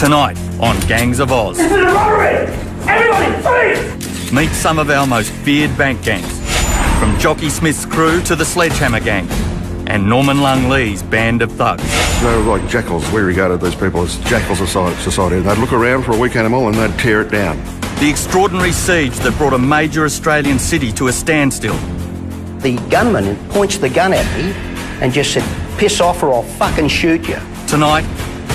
Tonight on Gangs of Oz. This is a robbery! Everybody, freeze! Meet some of our most feared bank gangs. From Jockey Smith's crew to the Sledgehammer Gang. And Norman Lung Lee's band of thugs. They were like jackals. We regarded these people as jackals of society. They'd look around for a weak animal and they'd tear it down. The extraordinary siege that brought a major Australian city to a standstill. The gunman points the gun at me and just said, "Piss off or I'll fucking shoot you." Tonight,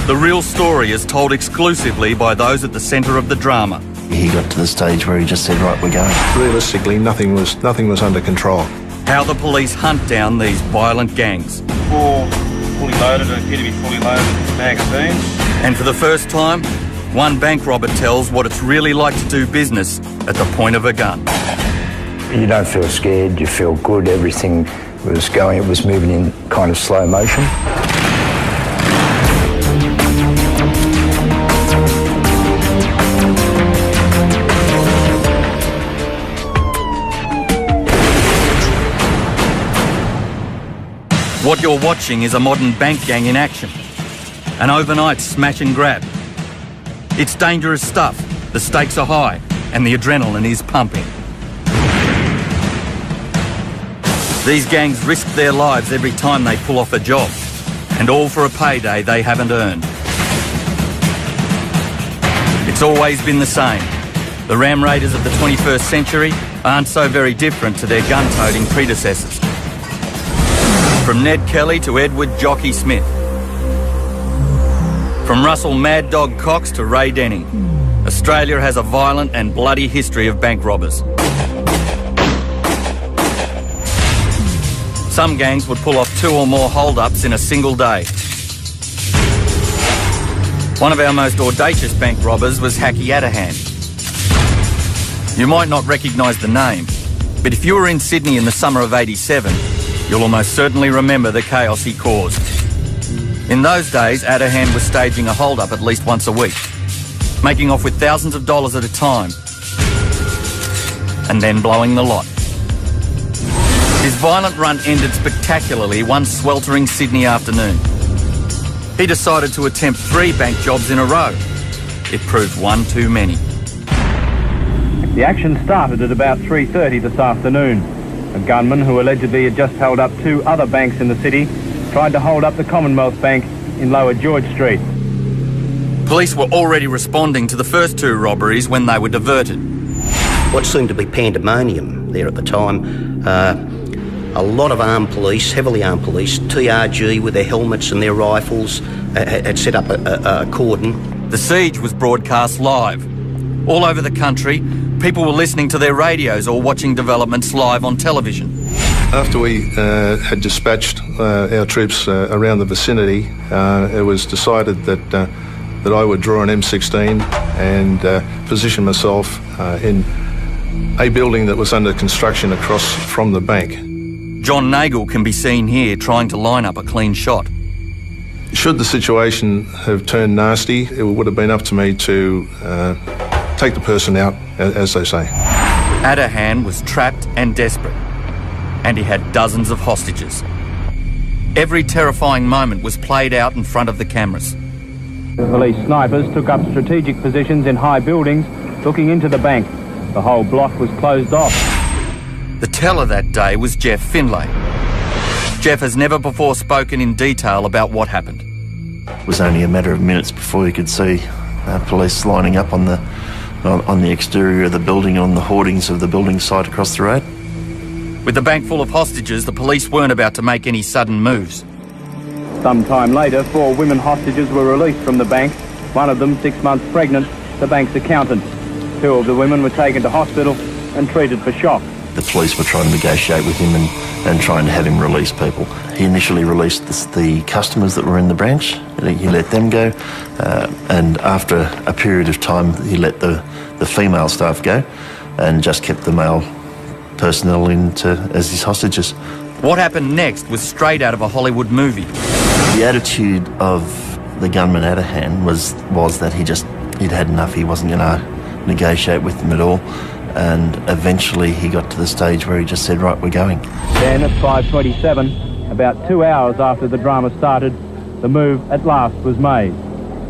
the real story is told exclusively by those at the centre of the drama. He got to the stage where he just said, right, we're going. Realistically, nothing was under control. How the police hunt down these violent gangs. All fully loaded and appear to be fully loaded with magazines. And for the first time, one bank robber tells what it's really like to do business at the point of a gun. You don't feel scared, you feel good, everything was going, it was moving in kind of slow motion. What you're watching is a modern bank gang in action. An overnight smash and grab. It's dangerous stuff, the stakes are high, and the adrenaline is pumping. These gangs risk their lives every time they pull off a job, and all for a payday they haven't earned. It's always been the same. The ram raiders of the 21st century aren't so very different to their gun-toting predecessors. From Ned Kelly to Edward Jockey Smith. From Russell Mad Dog Cox to Ray Denning, Australia has a violent and bloody history of bank robbers. Some gangs would pull off 2 or more hold-ups in a single day. One of our most audacious bank robbers was Hacky Adahan. You might not recognise the name, but if you were in Sydney in the summer of '87, you'll almost certainly remember the chaos he caused. In those days, Adahan was staging a hold-up at least once a week, making off with thousands of dollars at a time, and then blowing the lot. His violent run ended spectacularly one sweltering Sydney afternoon. He decided to attempt 3 bank jobs in a row. It proved one too many. The action started at about 3:30 this afternoon. A gunman who allegedly had just held up 2 other banks in the city tried to hold up the Commonwealth Bank in Lower George Street. Police were already responding to the first 2 robberies when they were diverted. What seemed to be pandemonium there at the time, a lot of armed police, heavily armed police, TRG with their helmets and their rifles, had set up a cordon. The siege was broadcast live. All over the country, people were listening to their radios or watching developments live on television. After we had dispatched our troops around the vicinity, it was decided that I would draw an M16 and position myself in a building that was under construction across from the bank. John Nagel can be seen here trying to line up a clean shot. Should the situation have turned nasty, it would have been up to me to take the person out, as they say. Adahan was trapped and desperate, and he had dozens of hostages. Every terrifying moment was played out in front of the cameras. The police snipers took up strategic positions in high buildings, looking into the bank. The whole block was closed off. The teller that day was Jeff Finlay. Jeff has never before spoken in detail about what happened. It was only a matter of minutes before you could see police lining up on the exterior of the building, on the hoardings of the building site across the road. With the bank full of hostages, the police weren't about to make any sudden moves. Some time later, 4 women hostages were released from the bank, one of them 6 months pregnant, the bank's accountant. 2 of the women were taken to hospital and treated for shock. The police were trying to negotiate with him and trying to have him release people. He initially released the customers that were in the branch. He let them go, and after a period of time, he let the female staff go and just kept the male personnel as his hostages. What happened next was straight out of a Hollywood movie. The attitude of the gunman Adahan was that he'd had enough. He wasn't going to negotiate with them at all. And eventually he got to the stage where he just said, right, we're going. Then at 5:27, about 2 hours after the drama started, the move at last was made.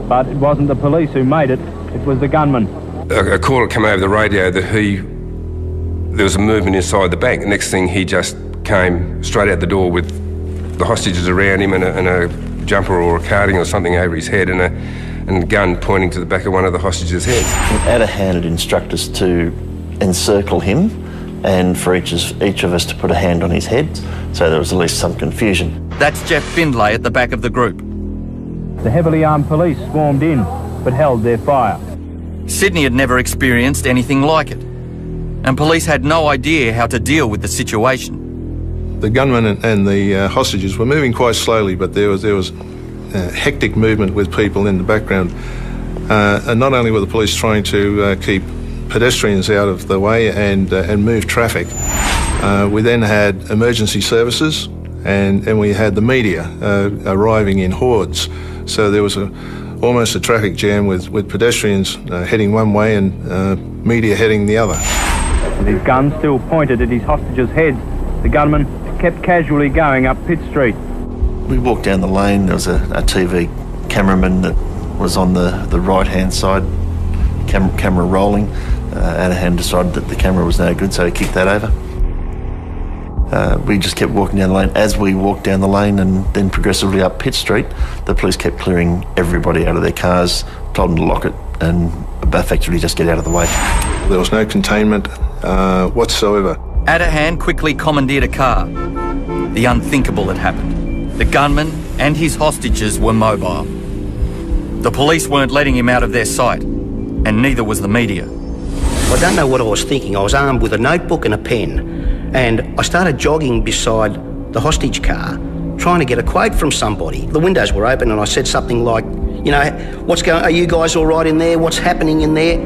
But it wasn't the police who made it, it was the gunman. A caller came over the radio that there was a movement inside the bank. The next thing, he just came straight out the door with the hostages around him and a jumper or a carding or something over his head and a gun pointing to the back of one of the hostages' heads. Adahan had instructed us to encircle him and for each of us to put a hand on his head, so there was at least some confusion. That's Jeff Findlay at the back of the group. The heavily armed police swarmed in, but held their fire. Sydney had never experienced anything like it, and police had no idea how to deal with the situation. The gunman and the hostages were moving quite slowly, but there was hectic movement with people in the background. And not only were the police trying to keep pedestrians out of the way and move traffic, we then had emergency services and we had the media arriving in hordes. So there was almost a traffic jam with pedestrians heading one way and media heading the other. With his gun still pointed at his hostages' heads, the gunman kept casually going up Pitt Street. We walked down the lane. There was a TV cameraman that was on the right-hand side, camera rolling. Adahan decided that the camera was no good, so he kicked that over. We just kept walking down the lane. As we walked down the lane and then progressively up Pitt Street, the police kept clearing everybody out of their cars, told them to lock it and effectively just get out of the way. There was no containment whatsoever. Adahan quickly commandeered a car. The unthinkable had happened. The gunman and his hostages were mobile. The police weren't letting him out of their sight, and neither was the media. I don't know what I was thinking. I was armed with a notebook and a pen, and I started jogging beside the hostage car, trying to get a quote from somebody. The windows were open and I said something like, you know, are you guys all right in there? What's happening in there?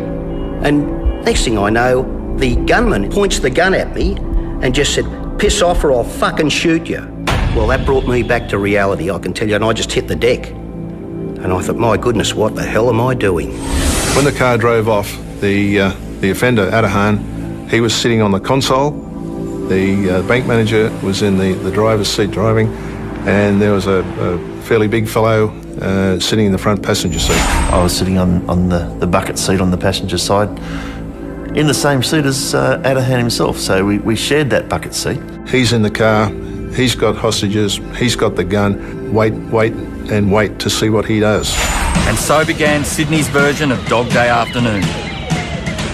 And next thing I know, the gunman points the gun at me and just said, piss off or I'll fucking shoot you. Well, that brought me back to reality, I can tell you, and I just hit the deck. And I thought, my goodness, what the hell am I doing? When the car drove off, the offender, Adahan, he was sitting on the console. The bank manager was in the driver's seat driving, and there was a fairly big fellow sitting in the front passenger seat. I was sitting on the bucket seat on the passenger side, in the same seat as Adahan himself, so we shared that bucket seat. He's in the car, he's got hostages, he's got the gun. Wait and wait to see what he does. And so began Sydney's version of Dog Day Afternoon.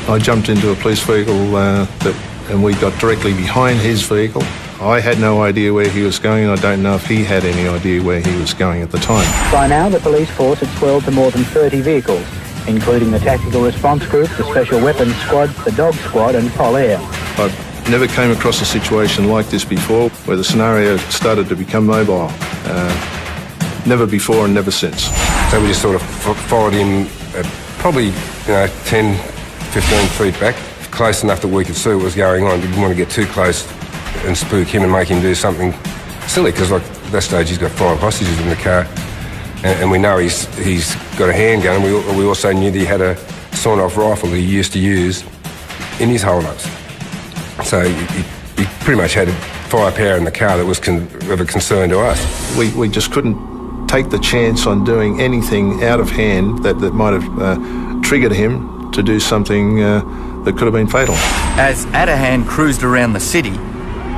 I jumped into a police vehicle and we got directly behind his vehicle. I had no idea where he was going, and I don't know if he had any idea where he was going at the time. By now, the police force had swelled to more than 30 vehicles, including the Tactical Response Group, the Special Weapons Squad, the Dog Squad and Pol Air. I've never came across a situation like this before, where the scenario started to become mobile. Never before and never since. So we just sort of followed him probably 10, 15 feet back, close enough that we could see what was going on. We didn't want to get too close and spook him and make him do something silly, because like at that stage he's got 5 hostages in the car, and we know he's got a handgun. We also knew that he had a sawn-off rifle that he used to use in his hold-ups. So he pretty much had firepower in the car that was of a concern to us. We just couldn't take the chance on doing anything out of hand that might have triggered him to do something that could have been fatal. As Adahan cruised around the city,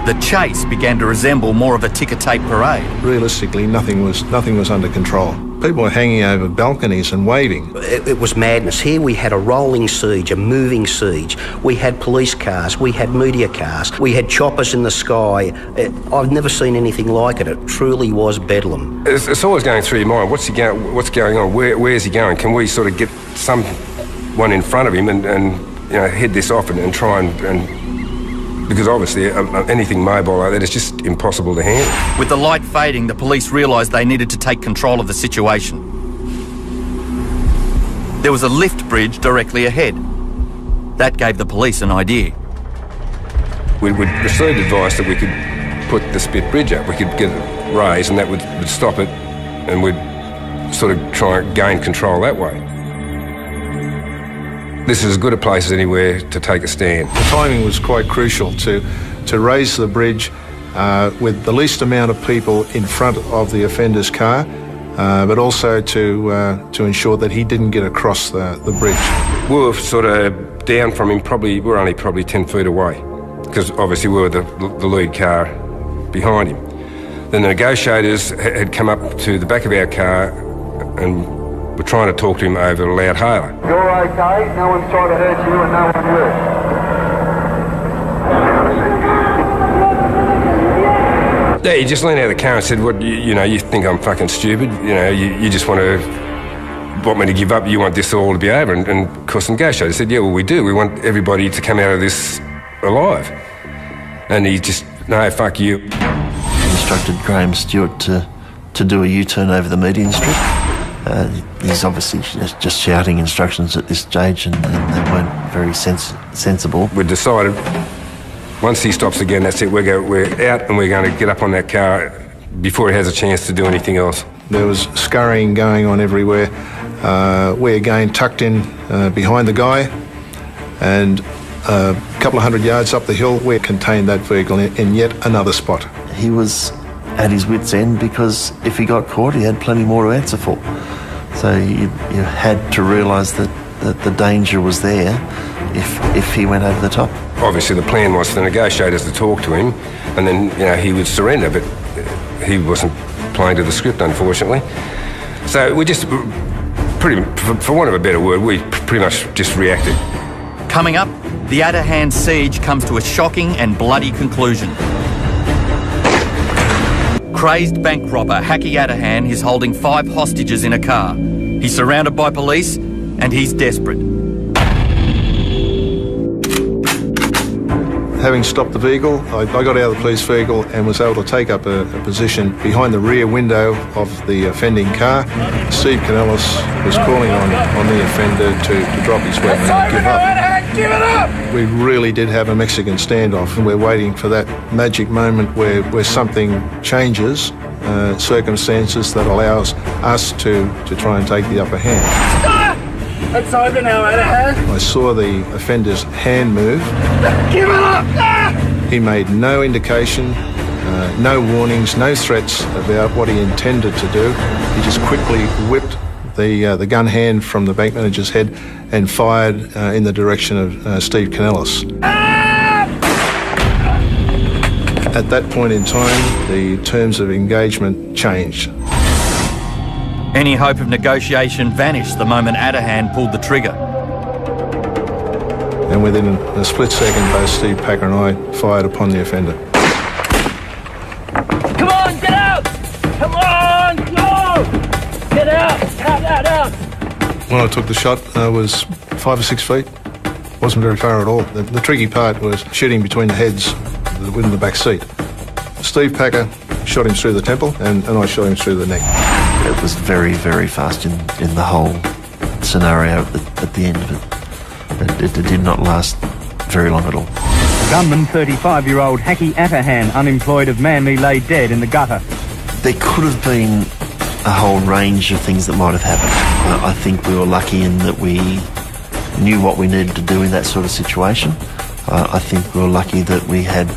the chase began to resemble more of a ticker-tape parade. Realistically, nothing was under control. People were hanging over balconies and waving. It was madness. Here we had a rolling siege, a moving siege. We had police cars, we had media cars, we had choppers in the sky. I've never seen anything like it. It truly was bedlam. It's always going through your mind. What's going on? Where's he going? Can we sort of get someone in front of him and head this off and try and because obviously anything mobile like that is just impossible to handle. With the light fading, the police realised they needed to take control of the situation. There was a lift bridge directly ahead. That gave the police an idea. We received advice that we could put the spit bridge up. We could get it raised and that would stop it, and we'd sort of try and gain control that way. This is as good a place as anywhere to take a stand. The timing was quite crucial to raise the bridge with the least amount of people in front of the offender's car but also to ensure that he didn't get across the bridge. We were sort of down from him, we were only probably 10 feet away, because obviously we were the lead car behind him. The negotiators had come up to the back of our car and were trying to talk to him over a loud hailer. You're okay, no one's trying to hurt you and no one will. Yeah, he just leaned out of the car and said, "What, you think I'm fucking stupid? You just want me to give up? You want this all to be over?" And of course the negotiator said, "Yeah, well, we do. We want everybody to come out of this alive." And he just, "No, fuck you." He instructed Graham Stewart to do a U-turn over the median strip. He's obviously just shouting instructions at this stage, and they weren't very sensible. We decided, once he stops again, that's it. We're out and we're going to get up on that car before he has a chance to do anything else. There was scurrying going on everywhere. We again tucked in behind the guy, and a couple of 100 yards up the hill, we contained that vehicle in yet another spot. He was at his wit's end because if he got caught, he had plenty more to answer for. So you had to realise that the danger was there if he went over the top. Obviously the plan was for the negotiators to talk to him and then he would surrender, but he wasn't playing to the script, unfortunately. So we just, for want of a better word, we pretty much just reacted. Coming up, the Atahan siege comes to a shocking and bloody conclusion. Crazed bank robber Hacky Atahan is holding 5 hostages in a car. He's surrounded by police and he's desperate. Having stopped the vehicle, I got out of the police vehicle and was able to take up a position behind the rear window of the offending car. Steve Canellis was calling on the offender to drop his weapon and give up. Give it up! We really did have a Mexican standoff, and we're waiting for that magic moment where something changes, circumstances that allows us to try and take the upper hand. Stop! It's over now, Atahan. I saw the offender's hand move. Give it up! Ah! He made no indication, no warnings, no threats about what he intended to do. He just quickly whipped the gun hand from the bank manager's head and fired in the direction of Steve Canellis. At that point in time, the terms of engagement changed. Any hope of negotiation vanished the moment Atahan pulled the trigger. And within a split second, both Steve Packer and I fired upon the offender. Come on, get out! Come on, go! Get out! Out! When I took the shot, I was 5 or 6 feet. Wasn't very far at all. The tricky part was shooting between the heads within the back seat. Steve Packer shot him through the temple and I shot him through the neck. It was very, very fast in the whole scenario at the end of it. It did not last very long at all. Gunman 35-year-old Hacky Atahan, unemployed of Manly, lay dead in the gutter. There could have been a whole range of things that might have happened. I think we were lucky in that we knew what we needed to do in that sort of situation. I think we were lucky that we had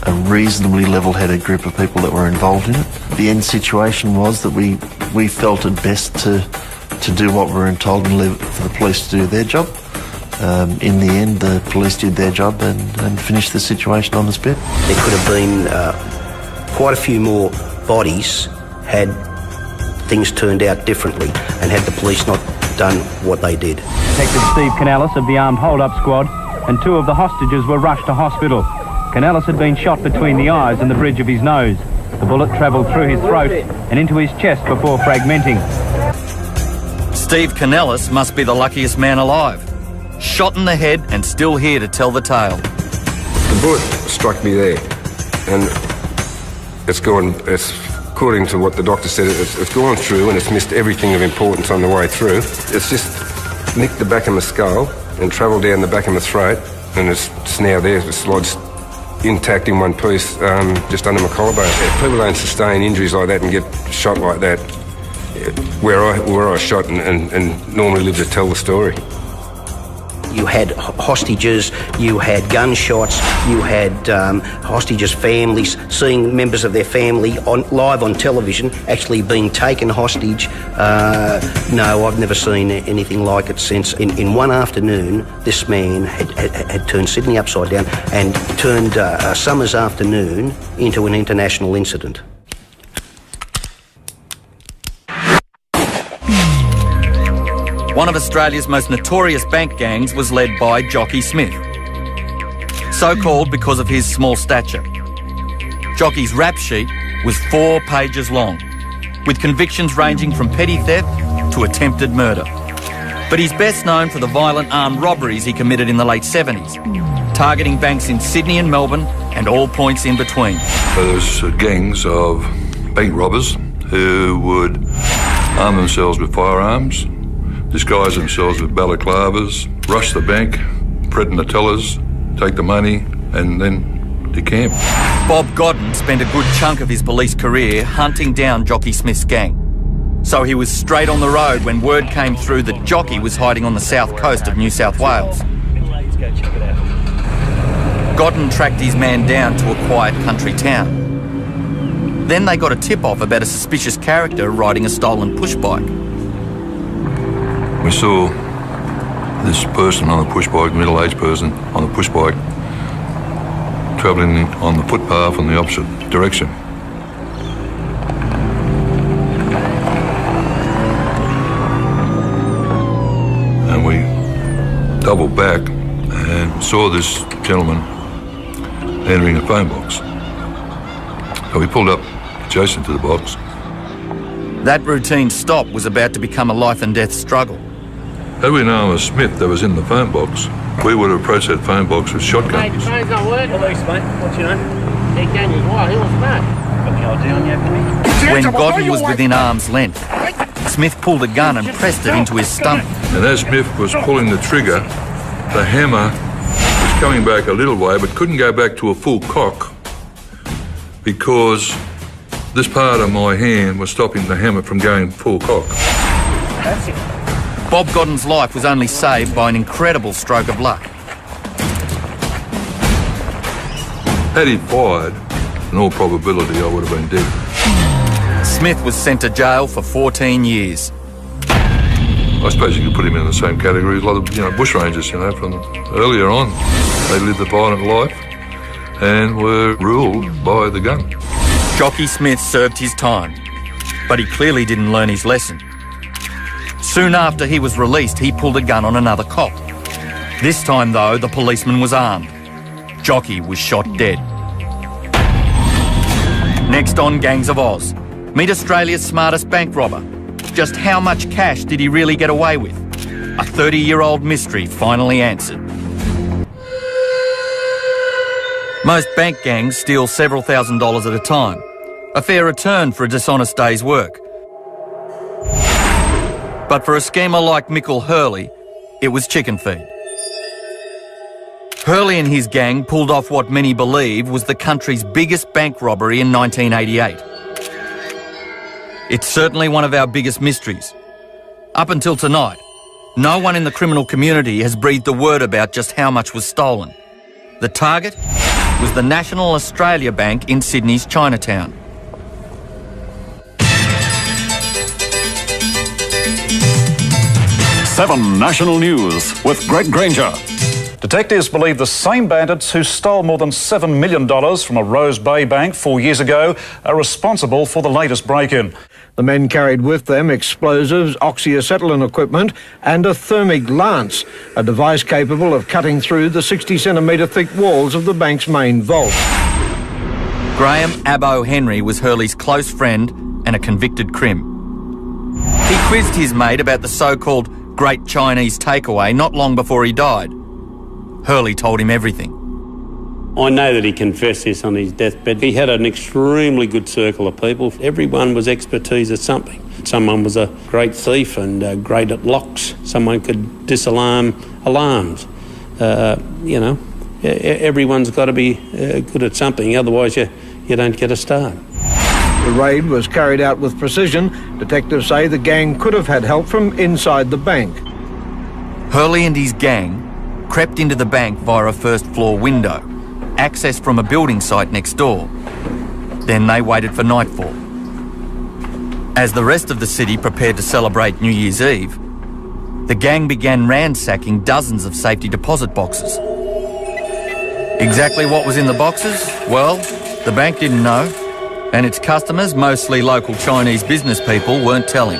a reasonably level-headed group of people that were involved in it. The end situation was that we felt it best to do what we were told and leave it for the police to do their job. In the end, the police did their job and finished the situation on the spit. There could have been quite a few more bodies had things turned out differently and had the police not done what they did. Detective Steve Canellis of the Armed Hold-Up Squad and 2 of the hostages were rushed to hospital. Canellis had been shot between the eyes and the bridge of his nose. The bullet travelled through his throat and into his chest before fragmenting. Steve Canellis must be the luckiest man alive. Shot in the head and still here to tell the tale. The bullet struck me there and it's according to what the doctor said, it's gone through and it's missed everything of importance on the way through. It's just nicked the back of my skull and travelled down the back of my throat, and it's now there, it's lodged intact in one piece just under my collarbone. People don't sustain injuries like that and get shot like that where I was shot and normally live to tell the story. You had hostages, you had gunshots, you had hostages' families, seeing members of their family live on television actually being taken hostage. No, I've never seen anything like it since. In one afternoon, this man had turned Sydney upside down and turned a summer's afternoon into an international incident. One of Australia's most notorious bank gangs was led by Jockey Smith. So called because of his small stature. Jockey's rap sheet was 4 pages long, with convictions ranging from petty theft to attempted murder. But he's best known for the violent armed robberies he committed in the late 70s, targeting banks in Sydney and Melbourne and all points in between. There's gangs of bank robbers who would arm themselves with firearms, disguise themselves with balaclavas, rush the bank, threaten the tellers, take the money, and then decamp. Bob Godden spent a good chunk of his police career hunting down Jockey Smith's gang. So he was straight on the road when word came through that Jockey was hiding on the south coast of New South Wales. Godden tracked his man down to a quiet country town. Then they got a tip-off about a suspicious character riding a stolen push bike. We saw this person on a push bike, middle-aged person on a push bike, travelling on the footpath in the opposite direction. And we doubled back and saw this gentleman entering a phone box. So we pulled up adjacent to the box. That routine stop was about to become a life and death struggle. Had we known it was Smith that was in the phone box, we would have approached that phone box with shotguns. Mate, the phone's not working. Release, mate. What's your name? Nick Daniels. Why? He was mad. Got the ID on you? When Godden was within arm's length, Smith pulled a gun and pressed it into his stomach. And as Smith was pulling the trigger, the hammer was coming back a little way, but couldn't go back to a full cock because this part of my hand was stopping the hammer from going full cock. That's it. Bob Godden's life was only saved by an incredible stroke of luck. Had he fired, in all probability I would have been dead. Smith was sent to jail for 14 years. I suppose you could put him in the same category as a lot of, bushrangers, from earlier on. They lived a violent life and were ruled by the gun. Jockey Smith served his time, but he clearly didn't learn his lesson. Soon after he was released, he pulled a gun on another cop. This time, though, the policeman was armed. Jockey was shot dead. Next on Gangs of Oz, meet Australia's smartest bank robber. Just how much cash did he really get away with? A 30-year-old mystery finally answered. Most bank gangs steal several $1,000s at a time. A fair return for a dishonest day's work. But for a schemer like Michael Hurley, it was chicken feed. Hurley and his gang pulled off what many believe was the country's biggest bank robbery in 1988. It's certainly one of our biggest mysteries. Up until tonight, no one in the criminal community has breathed a word about just how much was stolen. The target was the National Australia Bank in Sydney's Chinatown. Seven National News with Greg Granger. Detectives believe the same bandits who stole more than $7 million from a Rose Bay bank 4 years ago are responsible for the latest break-in. The men carried with them explosives, oxyacetylene equipment and a thermic lance, a device capable of cutting through the 60-centimetre thick walls of the bank's main vault. Graham Abbo Henry was Hurley's close friend and a convicted crim. He quizzed his mate about the so-called Great Chinese Takeaway not long before he died. Hurley told him everything. I know that he confessed this on his deathbed. He had an extremely good circle of people. Everyone was expertise at something. Someone was a great thief and great at locks. Someone could disalarm alarms. Everyone's got to be good at something, otherwise you don't get a start. The raid was carried out with precision. Detectives say the gang could have had help from inside the bank. Hurley and his gang crept into the bank via a first-floor window, accessed from a building site next door. Then they waited for nightfall. As the rest of the city prepared to celebrate New Year's Eve, the gang began ransacking dozens of safety deposit boxes. Exactly what was in the boxes? Well, the bank didn't know, and its customers, mostly local Chinese business people, weren't telling.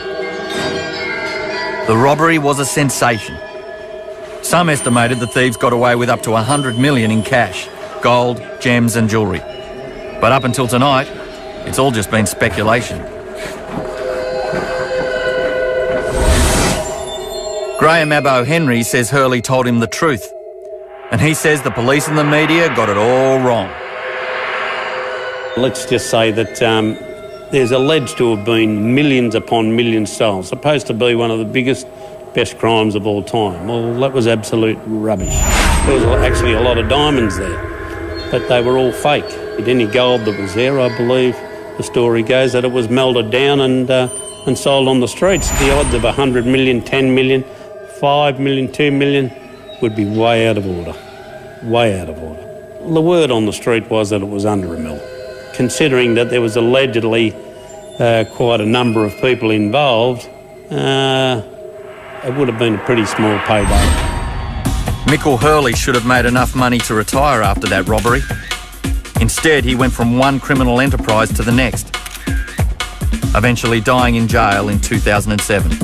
The robbery was a sensation. Some estimated the thieves got away with up to 100 million in cash, gold, gems and jewellery. But up until tonight, it's all just been speculation. Graham Abbo Henry says Hurley told him the truth, and he says the police and the media got it all wrong. Let's just say that there's alleged to have been millions upon millions stolen, supposed to be one of the biggest, best crimes of all time. Well, that was absolute rubbish. There was actually a lot of diamonds there, but they were all fake. Any gold that was there, I believe, the story goes that it was melted down and sold on the streets. The odds of 100 million, 10 million, 5 million, 2 million would be way out of order. Way out of order. The word on the street was that it was under a mil. Considering that there was allegedly quite a number of people involved, it would have been a pretty small payday. Michael Hurley should have made enough money to retire after that robbery. Instead, he went from one criminal enterprise to the next, eventually dying in jail in 2007.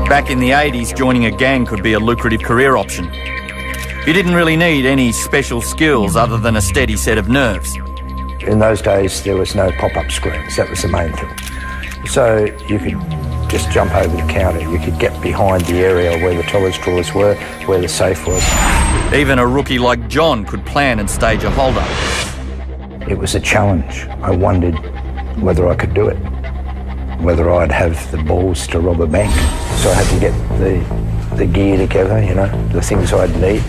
Back in the 80s, joining a gang could be a lucrative career option. You didn't really need any special skills other than a steady set of nerves. In those days, there was no pop-up screens. That was the main thing. So you could just jump over the counter. You could get behind the area where the toilet drawers were, where the safe was. Even a rookie like John could plan and stage a hold-up. It was a challenge. I wondered whether I could do it, whether I'd have the balls to rob a bank. So I had to get the gear together, you know, the things I'd need,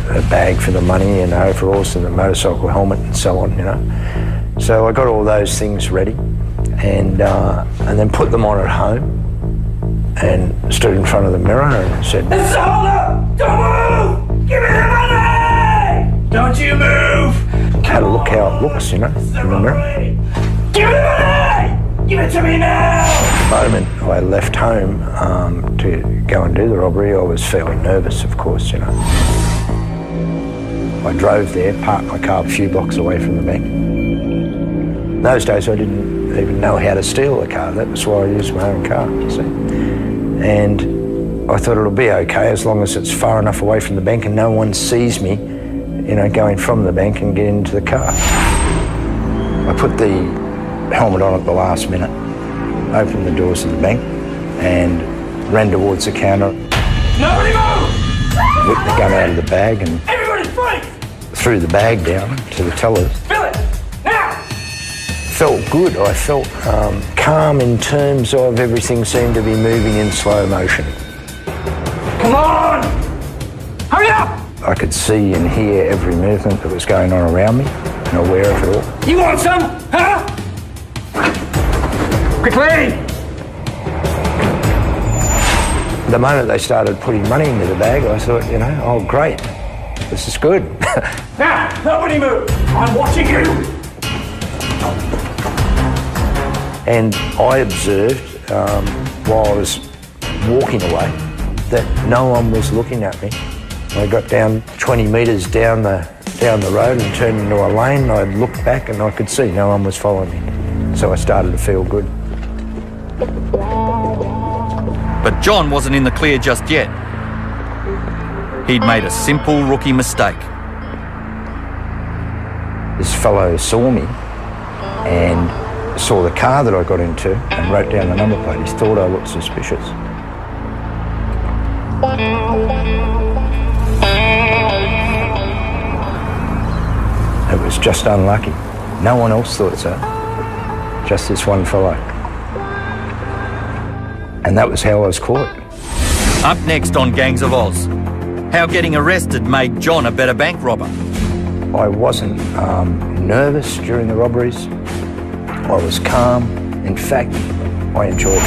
a bag for the money and overalls and the motorcycle helmet and so on, you know. So I got all those things ready and then put them on at home and stood in front of the mirror and said, "It's all up! Don't move! Give me the money! Don't you move!" Had a look how it looks, you know, in the mirror. Give me the money! Give it to me now! The moment I left home to go and do the robbery, I was fairly nervous, of course, you know. I drove there, parked my car a few blocks away from the bank. In those days, I didn't even know how to steal a car. That was why I used my own car, you see. And I thought it'll be okay as long as it's far enough away from the bank and no one sees me, you know, going from the bank and get into the car. I put the helmet on at the last minute, opened the doors of the bank and ran towards the counter. Nobody move! Whipped the gun out of the bag and threw the bag down to the tellers. Fill it! Now! Felt good. I felt calm in terms of everything seemed to be moving in slow motion. Come on! Hurry up! I could see and hear every movement that was going on around me and aware of it all. You want some? Huh? Quickly! The moment they started putting money into the bag, I thought, you know, oh great, this is good. Now, nobody move! I'm watching you! And I observed, while I was walking away, that no one was looking at me. I got down 20 metres down the road and turned into a lane. I looked back and I could see no one was following me. So I started to feel good. But John wasn't in the clear just yet. He'd made a simple rookie mistake. This fellow saw me and saw the car that I got into and wrote down the number plate. He thought I looked suspicious. It was just unlucky. No one else thought so. Just this one fellow. And that was how I was caught. Up next on Gangs of Oz, how getting arrested made John a better bank robber. I wasn't nervous during the robberies. I was calm. In fact, I enjoyed it.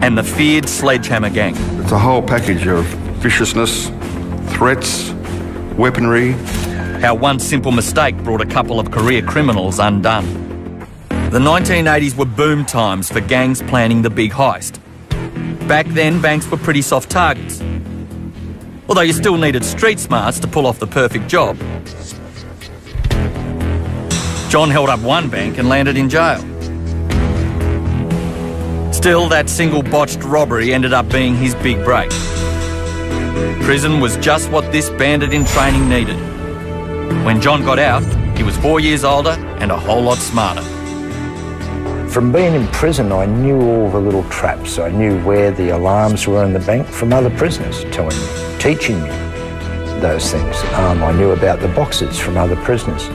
And the feared Sledgehammer Gang. It's a whole package of viciousness, threats, weaponry. How one simple mistake brought a couple of career criminals undone. The 1980s were boom times for gangs planning the big heist. Back then, banks were pretty soft targets. Although you still needed street smarts to pull off the perfect job. John held up one bank and landed in jail. Still, that single botched robbery ended up being his big break. Prison was just what this bandit in training needed. When John got out, he was 4 years older and a whole lot smarter. From being in prison, I knew all the little traps. I knew where the alarms were in the bank from other prisoners telling me, teaching me those things. I knew about the boxes from other prisoners.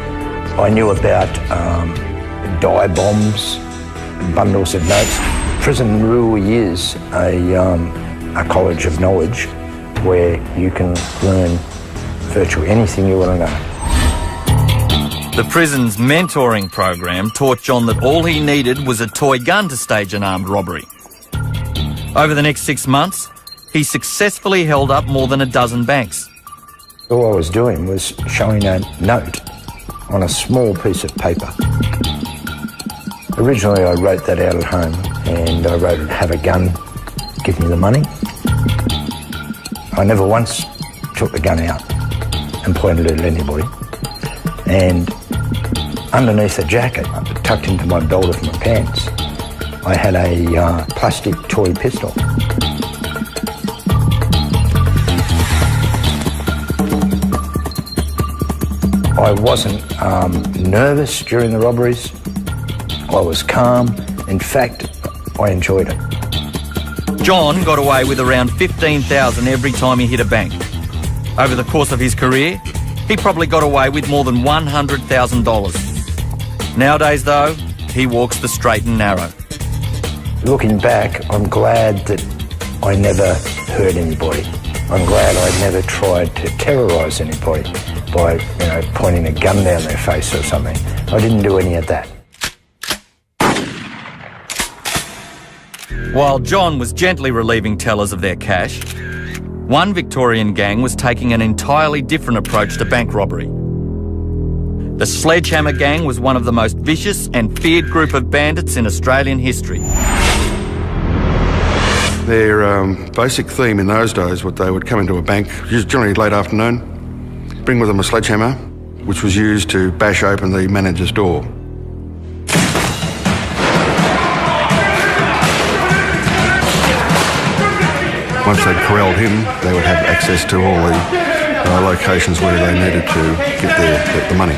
I knew about dye bombs, bundles of notes. Prison really is a college of knowledge where you can learn virtually anything you want to know. The prison's mentoring program taught John that all he needed was a toy gun to stage an armed robbery. Over the next 6 months, he successfully held up more than a dozen banks. All I was doing was showing a note on a small piece of paper. Originally I wrote that out at home, and I wrote it, "Have a gun, give me the money." I never once took the gun out and pointed it at anybody. And underneath the jacket, tucked into my belt of my pants, I had a plastic toy pistol. I wasn't nervous during the robberies. I was calm. In fact, I enjoyed it. John got away with around $15,000 every time he hit a bank. Over the course of his career, he probably got away with more than $100,000. Nowadays, though, he walks the straight and narrow. Looking back, I'm glad that I never hurt anybody. I'm glad I never tried to terrorise anybody by, pointing a gun down their face or something. I didn't do any of that. While John was gently relieving tellers of their cash, one Victorian gang was taking an entirely different approach to bank robbery. The Sledgehammer Gang was one of the most vicious and feared group of bandits in Australian history. Their basic theme in those days, what they would come into a bank, generally late afternoon, bring with them a sledgehammer, which was used to bash open the manager's door. Once they'd corralled him, they would have access to all the locations where they needed to get the money.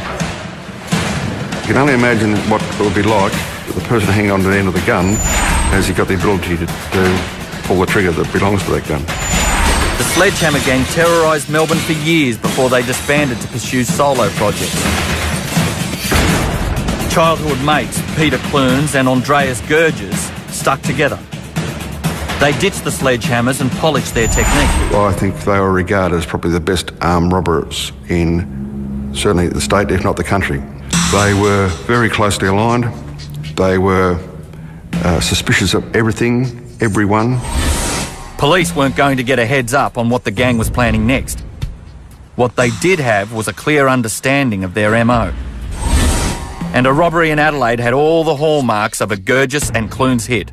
You can only imagine what it would be like with the person hanging on to the end of the gun as he got the ability to pull the trigger that belongs to that gun. The Sledgehammer Gang terrorised Melbourne for years before they disbanded to pursue solo projects. Childhood mates Peter Clunes and Andreas Gurges stuck together. They ditched the sledgehammers and polished their technique. Well, I think they were regarded as probably the best armed robbers in certainly the state, if not the country. They were very closely aligned. They were suspicious of everything, everyone. Police weren't going to get a heads up on what the gang was planning next. What they did have was a clear understanding of their MO. And a robbery in Adelaide had all the hallmarks of a Gurges and Clunes hit.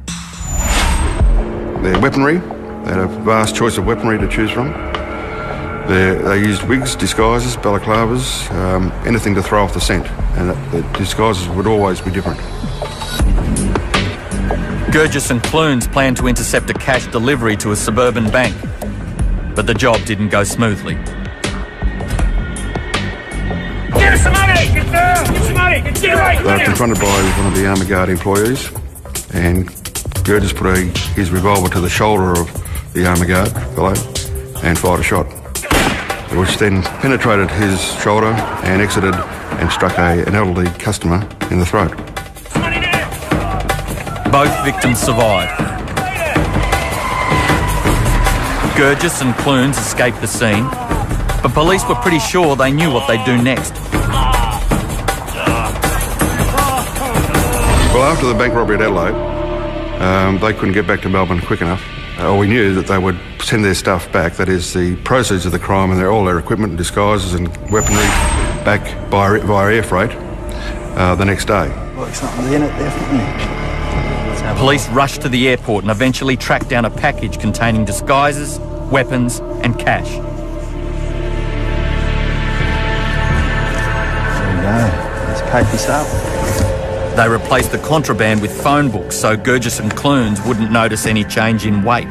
Their weaponry, they had a vast choice of weaponry to choose from. They used wigs, disguises, balaclavas, anything to throw off the scent, and the disguises would always be different. Gurges and Clunes planned to intercept a cash delivery to a suburban bank, but the job didn't go smoothly. Get us some money! Get some money! Get away! They were confronted by one of the Army Guard employees, and Gurges put his revolver to the shoulder of the Army Guard fellow and fired a shot, which then penetrated his shoulder and exited and struck an elderly customer in the throat. Both victims survived. Gurges and Clunes escaped the scene, but police were pretty sure they knew what they'd do next. Well, after the bank robbery at Adelaide, they couldn't get back to Melbourne quick enough. We knew that they would send their stuff back, that is the proceeds of the crime and all their equipment and disguises and weaponry, back via air freight the next day. Like something in it, definitely. Police rushed to the airport and eventually tracked down a package containing disguises, weapons and cash. There we go. Let's pack this up. They replaced the contraband with phone books so Gurgis and Clunes wouldn't notice any change in weight.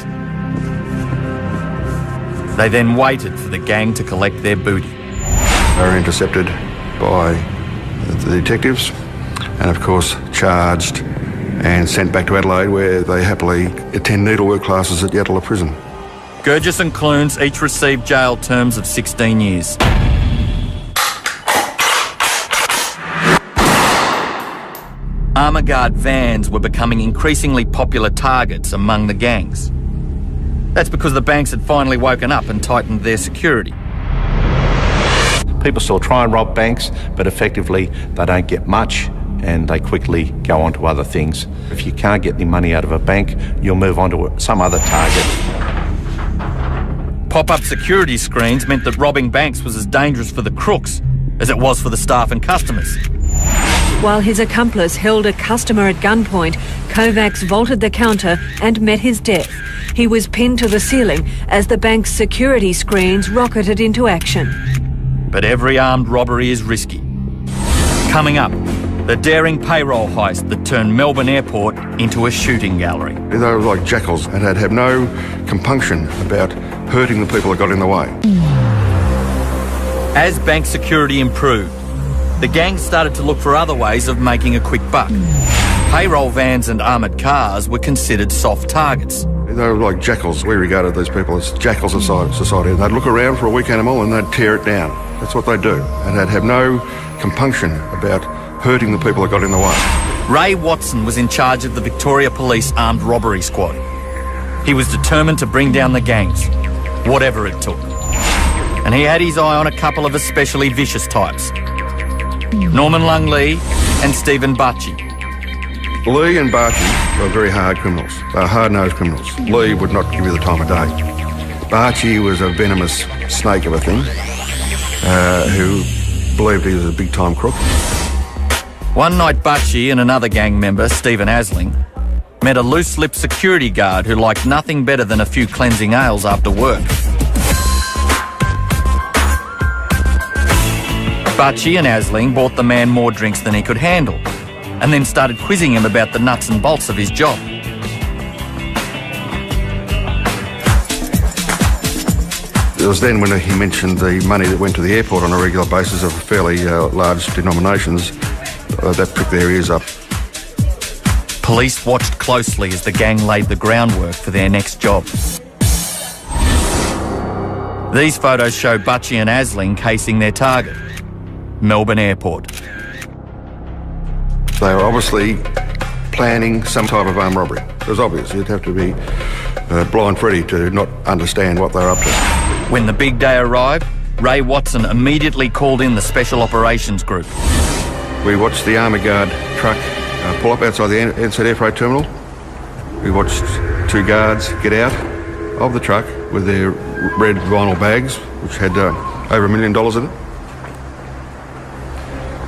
They then waited for the gang to collect their booty. They were intercepted by the detectives and, of course, charged and sent back to Adelaide, where they happily attend needlework classes at Yatala Prison. Gurgis and Clunes each received jail terms of 16 years. Armour Guard vans were becoming increasingly popular targets among the gangs. That's because the banks had finally woken up and tightened their security. People still try and rob banks, but effectively they don't get much and they quickly go on to other things. If you can't get any money out of a bank, you'll move on to some other target. Pop-up security screens meant that robbing banks was as dangerous for the crooks as it was for the staff and customers. While his accomplice held a customer at gunpoint, Kovacs vaulted the counter and met his death. He was pinned to the ceiling as the bank's security screens rocketed into action. But every armed robbery is risky. Coming up, the daring payroll heist that turned Melbourne Airport into a shooting gallery. They were like jackals and had no compunction about hurting the people that got in the way. As bank security improved, the gang started to look for other ways of making a quick buck. Payroll vans and armoured cars were considered soft targets. They were like jackals. We regarded these people as jackals of society. And they'd look around for a weak animal and they'd tear it down. That's what they'd do. And they'd have no compunction about hurting the people that got in the way. Ray Watson was in charge of the Victoria Police Armed Robbery Squad. He was determined to bring down the gangs, whatever it took. And he had his eye on a couple of especially vicious types. Norman Lung Lee and Stephen Bacci. Lee and Bacci were very hard criminals. They were hard-nosed criminals. Lee would not give you the time of day. Bacci was a venomous snake of a thing who believed he was a big-time crook. One night, Bacci and another gang member, Stephen Asling, met a loose-lipped security guard who liked nothing better than a few cleansing ales after work. Bacci and Asling bought the man more drinks than he could handle, and then started quizzing him about the nuts and bolts of his job. It was then when he mentioned the money that went to the airport on a regular basis of fairly large denominations that pricked their ears up. Police watched closely as the gang laid the groundwork for their next job. These photos show Bacci and Asling casing their target, Melbourne Airport. They were obviously planning some type of armed robbery. It was obvious. You'd have to be blind Freddy to not understand what they were up to. When the big day arrived, Ray Watson immediately called in the Special Operations Group. We watched the Armour Guard truck pull up outside the Ansett Air Freight Terminal. We watched two guards get out of the truck with their red vinyl bags, which had over $1 million in it.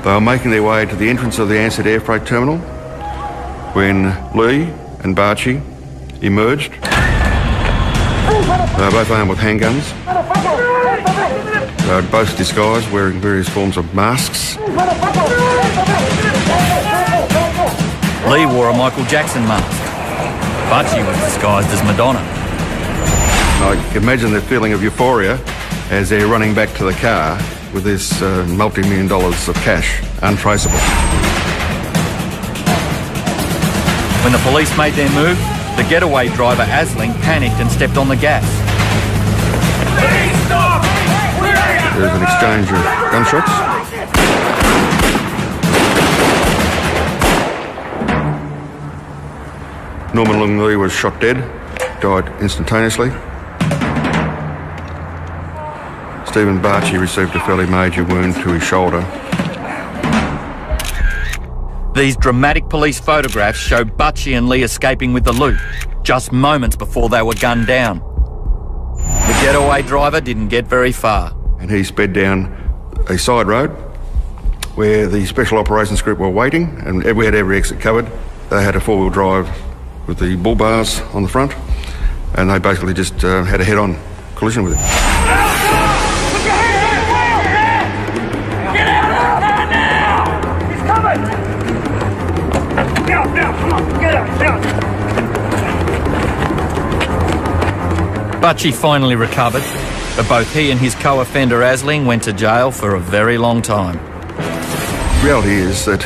They were making their way to the entrance of the Ansett Air Freight Terminal when Lee and Bacci emerged. They were both armed with handguns. They were both disguised, wearing various forms of masks. Lee wore a Michael Jackson mask. Bacci was disguised as Madonna. I can imagine the feeling of euphoria as they're running back to the car with this multi-million dollars of cash, untraceable. When the police made their move, the getaway driver Asling panicked and stepped on the gas. Please stop! There was an exchange of gunshots. Norman Lung Lee was shot dead, died instantaneously. Stephen Bacci received a fairly major wound to his shoulder. These dramatic police photographs show Butchie and Lee escaping with the loot, just moments before they were gunned down. The getaway driver didn't get very far. And he sped down a side road where the Special Operations Group were waiting, and we had every exit covered. They had a four-wheel drive with the bull bars on the front, and they basically just had a head-on collision with it. Get out of there now! He's coming! Now, come on, get out, now! Butchie finally recovered, but both he and his co-offender Asling went to jail for a very long time. The reality is that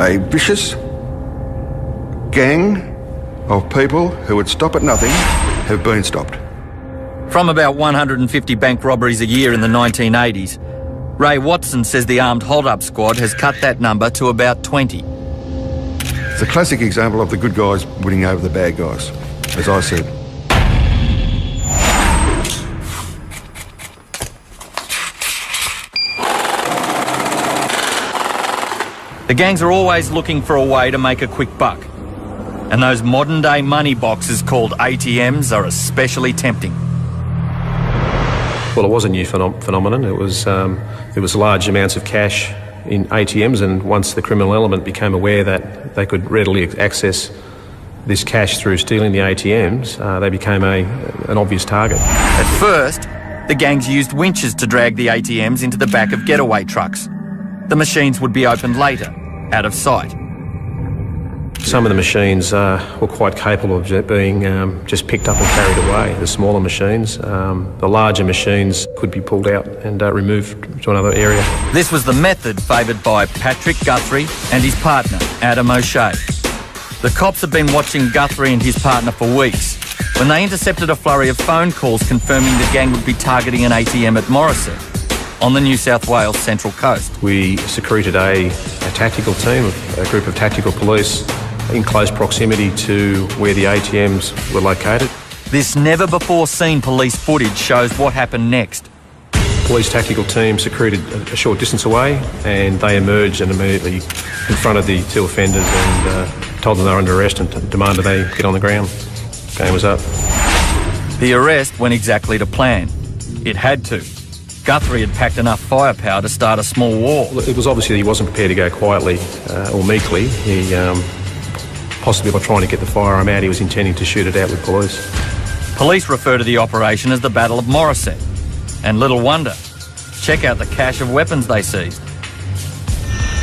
a vicious gang of people who would stop at nothing have been stopped. From about 150 bank robberies a year in the 1980s, Ray Watson says the armed hold-up squad has cut that number to about 20. It's a classic example of the good guys winning over the bad guys, as I said. The gangs are always looking for a way to make a quick buck. And those modern-day money boxes called ATMs are especially tempting. Well, it was a new phenomenon. It was there was large amounts of cash in ATMs, and once the criminal element became aware that they could readily access this cash through stealing the ATMs, they became an obvious target. At first, the gangs used winches to drag the ATMs into the back of getaway trucks. The machines would be opened later, out of sight. Some of the machines were quite capable of being just picked up and carried away, the smaller machines. The larger machines could be pulled out and removed to another area. This was the method favoured by Patrick Guthrie and his partner, Adam O'Shea. The cops had been watching Guthrie and his partner for weeks when they intercepted a flurry of phone calls confirming the gang would be targeting an ATM at Morisset on the New South Wales Central Coast. We secreted a tactical team, a group of tactical police in close proximity to where the ATMs were located. This never-before-seen police footage shows what happened next. The police tactical team secreted a short distance away, and they emerged and immediately confronted the two offenders and told them they were under arrest and demanded they get on the ground. Game was up. The arrest went exactly to plan. It had to. Guthrie had packed enough firepower to start a small war. It was obviously he wasn't prepared to go quietly or meekly. He, possibly by trying to get the firearm out, he was intending to shoot it out with police. Police refer to the operation as the Battle of Morisset. And little wonder. Check out the cache of weapons they seized.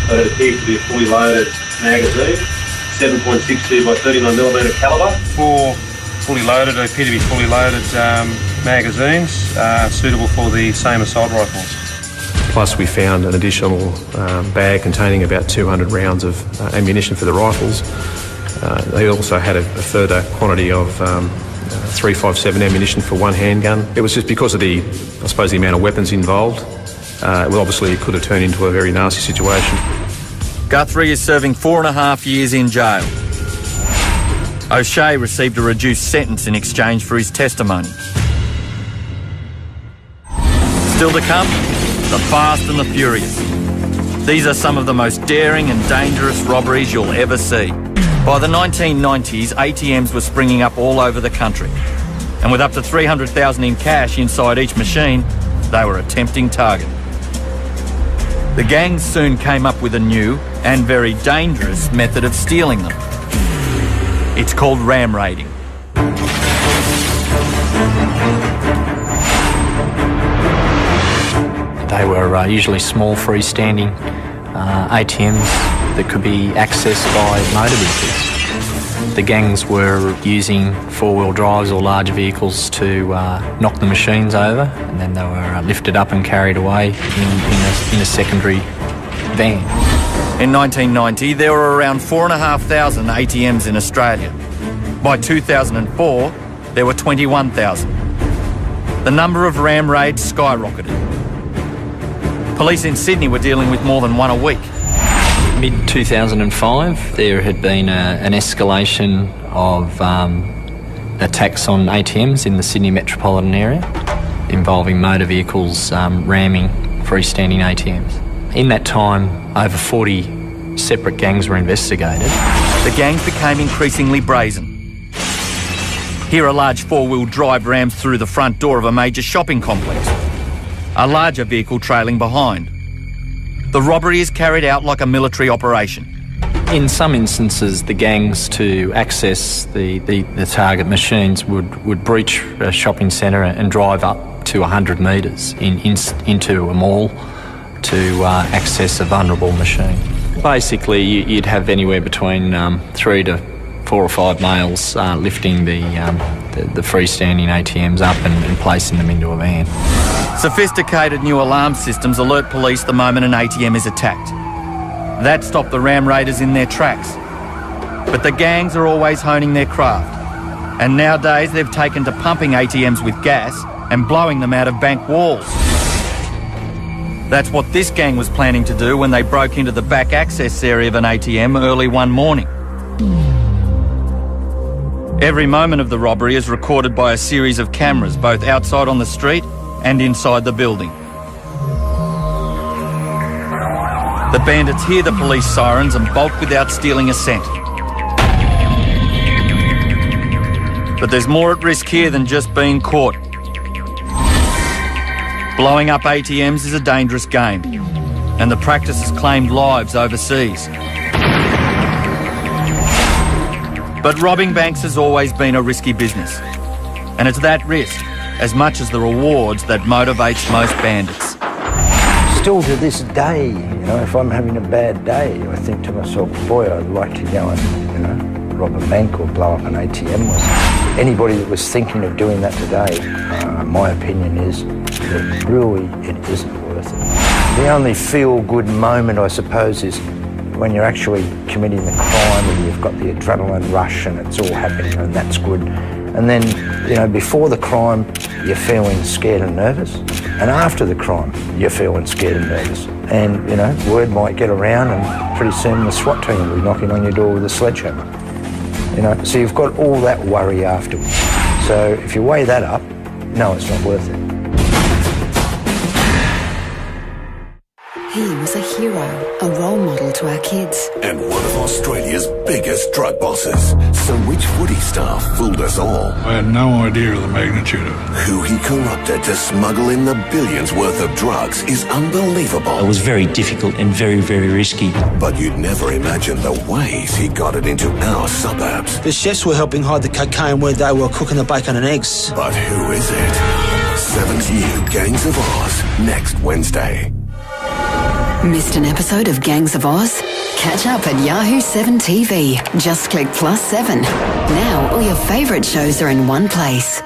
It appears to be a fully loaded magazine, 7.62 by 39mm calibre. Four fully loaded, they appear to be fully loaded magazines, suitable for the same assault rifles. Plus we found an additional bag containing about 200 rounds of ammunition for the rifles. They also had a further quantity of 357 ammunition for one handgun. It was just because of the amount of weapons involved. It could have turned into a very nasty situation. Guthrie is serving 4.5 years in jail. O'Shea received a reduced sentence in exchange for his testimony. Still to come, the Fast and the Furious. These are some of the most daring and dangerous robberies you'll ever see. By the 1990s, ATMs were springing up all over the country. And with up to $300,000 in cash inside each machine, they were a tempting target. The gangs soon came up with a new and very dangerous method of stealing them. It's called ram raiding. They were usually small freestanding ATMs that could be accessed by motor vehicles. The gangs were using four-wheel drives or large vehicles to knock the machines over, and then they were lifted up and carried away in a secondary van. In 1990, there were around 4,500 ATMs in Australia. By 2004, there were 21,000. The number of ram raids skyrocketed. Police in Sydney were dealing with more than one a week. Mid-2005, there had been an escalation of attacks on ATMs in the Sydney metropolitan area involving motor vehicles ramming freestanding ATMs. In that time, over 40 separate gangs were investigated. The gangs became increasingly brazen. Here a large four-wheel drive rams through the front door of a major shopping complex, a larger vehicle trailing behind. The robbery is carried out like a military operation. In some instances, the gangs, to access the target machines, would breach a shopping centre and drive up to 100 metres into a mall to access a vulnerable machine. Basically, you'd have anywhere between 3 to 4 or 5 males lifting the freestanding ATMs up and placing them into a van. Sophisticated new alarm systems alert police the moment an ATM is attacked. That stopped the ram raiders in their tracks. But the gangs are always honing their craft. And nowadays they've taken to pumping ATMs with gas and blowing them out of bank walls. That's what this gang was planning to do when they broke into the back access area of an ATM early one morning. Every moment of the robbery is recorded by a series of cameras, both outside on the street and inside the building. The bandits hear the police sirens and bolt without stealing a cent. But there's more at risk here than just being caught. Blowing up ATMs is a dangerous game, and the practice has claimed lives overseas. But robbing banks has always been a risky business, and it's that risk, as much as the rewards, that motivates most bandits. Still to this day, if I'm having a bad day, I think to myself, boy, I'd like to go and, rob a bank or blow up an ATM. Anybody that was thinking of doing that today, my opinion is that really it isn't worth it. The only feel-good moment, I suppose, is when you're actually committing the crime and you've got the adrenaline rush and it's all happening and that's good. And then, before the crime, you're feeling scared and nervous. And after the crime, you're feeling scared and nervous. And, word might get around and pretty soon the SWAT team will be knocking on your door with a sledgehammer. So you've got all that worry afterwards. So if you weigh that up, no, it's not worth it. He was a hero, a role model to our kids. And one of Australia's biggest drug bosses. So which footy star fooled us all? I had no idea of the magnitude of it. Who he corrupted to smuggle in the billions worth of drugs is unbelievable. It was very difficult and very, very risky. But you'd never imagine the ways he got it into our suburbs. The chefs were helping hide the cocaine where they were cooking the bacon and eggs. But who is it? 7's new Gangs of Oz, next Wednesday. Missed an episode of Gangs of Oz? Catch up at Yahoo 7 TV. Just click +7. Now all your favourite shows are in one place.